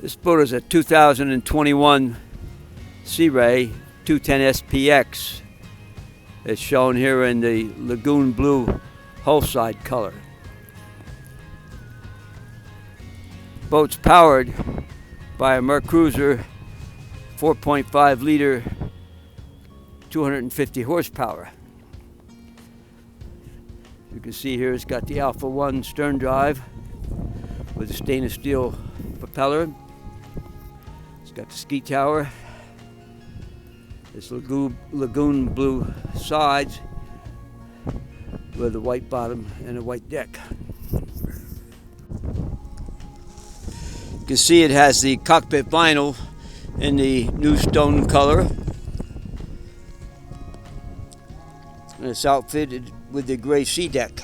This boat is a 2021 Sea Ray 210 SPX. It's shown here in the lagoon blue hull side color. Boat's powered by a MerCruiser 4.5 liter 250 horsepower. You can see here it's got the Alpha 1 stern drive with a stainless steel propeller. It's got the ski tower. This lagoon blue sides with a white bottom and a white deck. You can see it has the cockpit vinyl in the new stone color. And it's outfitted with the gray sea deck.